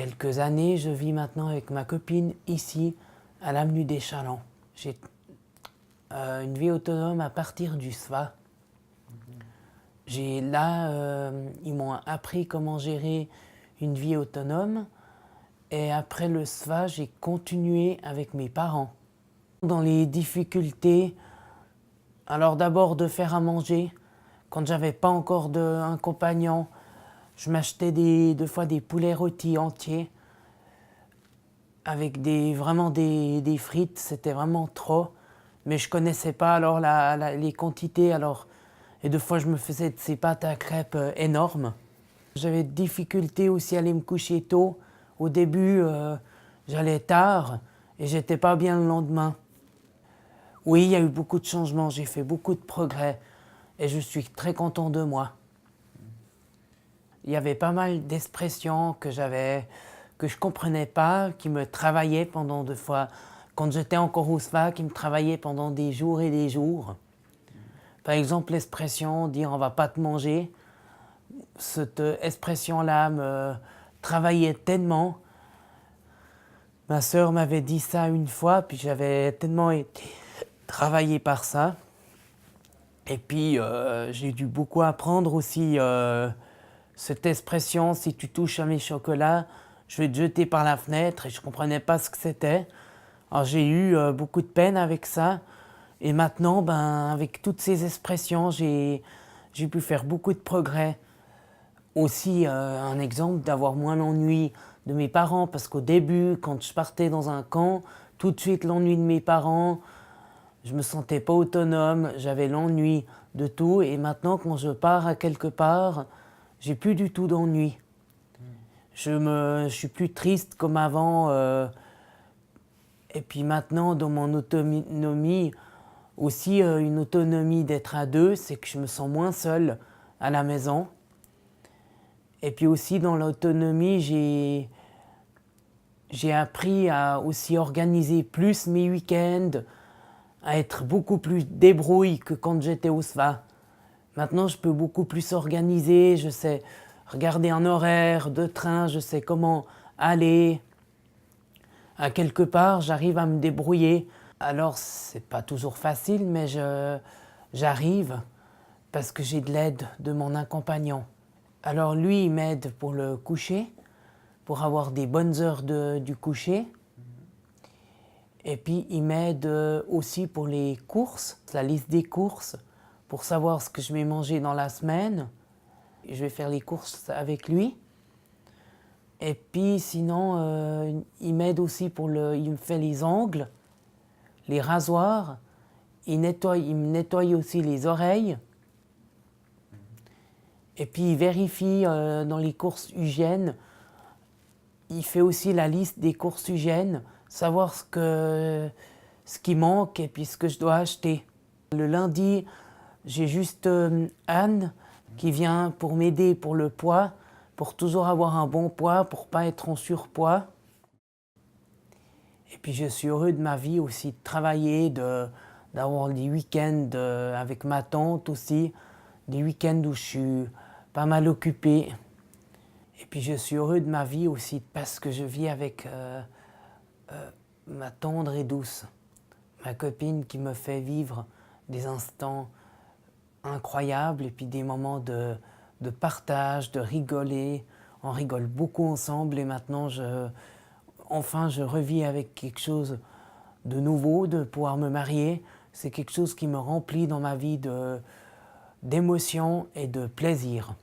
quelques années, je vis maintenant avec ma copine ici, à l'avenue des Chalands. J'ai une vie autonome à partir du SVA. Ils m'ont appris comment gérer une vie autonome. Et après le SVA, j'ai continué avec mes parents. Dans les difficultés, alors d'abord de faire à manger. Quand j'avais pas encore un compagnon, je m'achetais des fois des poulets rôtis entiers avec vraiment des frites, c'était vraiment trop. Mais je connaissais pas alors les quantités, et deux fois je me faisais de ces pâtes à crêpes énormes. J'avais des difficultés aussi à aller me coucher tôt. Au début, j'allais tard et j'étais pas bien le lendemain. Oui, il y a eu beaucoup de changements, j'ai fait beaucoup de progrès et je suis très content de moi. Il y avait pas mal d'expressions que je comprenais pas, qui me travaillaient pendant deux fois. Quand j'étais encore au SVA, qui me travaillaient pendant des jours et des jours. Par exemple, l'expression dire on va pas te manger. Cette expression-là me travaillait tellement. Ma sœur m'avait dit ça une fois, puis j'avais tellement été travaillé par ça. Et puis j'ai dû beaucoup apprendre aussi cette expression, si tu touches à mes chocolats, je vais te jeter par la fenêtre, et je ne comprenais pas ce que c'était. Alors j'ai eu beaucoup de peine avec ça. Et maintenant, avec toutes ces expressions, j'ai pu faire beaucoup de progrès. Aussi, un exemple d'avoir moins l'ennui de mes parents, parce qu'au début, quand je partais dans un camp, tout de suite l'ennui de mes parents, je me sentais pas autonome, j'avais l'ennui de tout. Et maintenant, quand je pars à quelque part, j'ai plus du tout d'ennui. Je suis plus triste comme avant. Et puis maintenant, dans mon autonomie, aussi une autonomie d'être à deux, c'est que je me sens moins seule à la maison. Et puis aussi dans l'autonomie, j'ai appris à aussi organiser plus mes week-ends, à être beaucoup plus débrouille que quand j'étais au SVA. Maintenant, je peux beaucoup plus organiser, je sais regarder un horaire de train, je sais comment aller. À quelque part, j'arrive à me débrouiller. Alors, c'est pas toujours facile, mais j'arrive parce que j'ai de l'aide de mon accompagnant. Alors lui, il m'aide pour le coucher, pour avoir des bonnes heures du coucher. Et puis, il m'aide aussi pour les courses, la liste des courses, pour savoir ce que je vais manger dans la semaine. Je vais faire les courses avec lui. Et puis sinon, il m'aide aussi il me fait les ongles, les rasoirs. Il me nettoie aussi les oreilles. Et puis il vérifie dans les courses hygiène. Il fait aussi la liste des courses hygiène, savoir ce qui manque et puis ce que je dois acheter. Le lundi, j'ai juste Anne qui vient pour m'aider pour le poids, pour toujours avoir un bon poids, pour ne pas être en surpoids. Et puis je suis heureux de ma vie aussi, de travailler, d'avoir des week-ends avec ma tante aussi, des week-ends où je suis pas mal occupé. Et puis je suis heureux de ma vie aussi parce que je vis avec ma tendre et douce, ma copine qui me fait vivre des instants incroyables et puis des moments de partage, de rigoler. On rigole beaucoup ensemble et maintenant enfin je revis avec quelque chose de nouveau, de pouvoir me marier. C'est quelque chose qui me remplit dans ma vie d'émotions et de plaisir.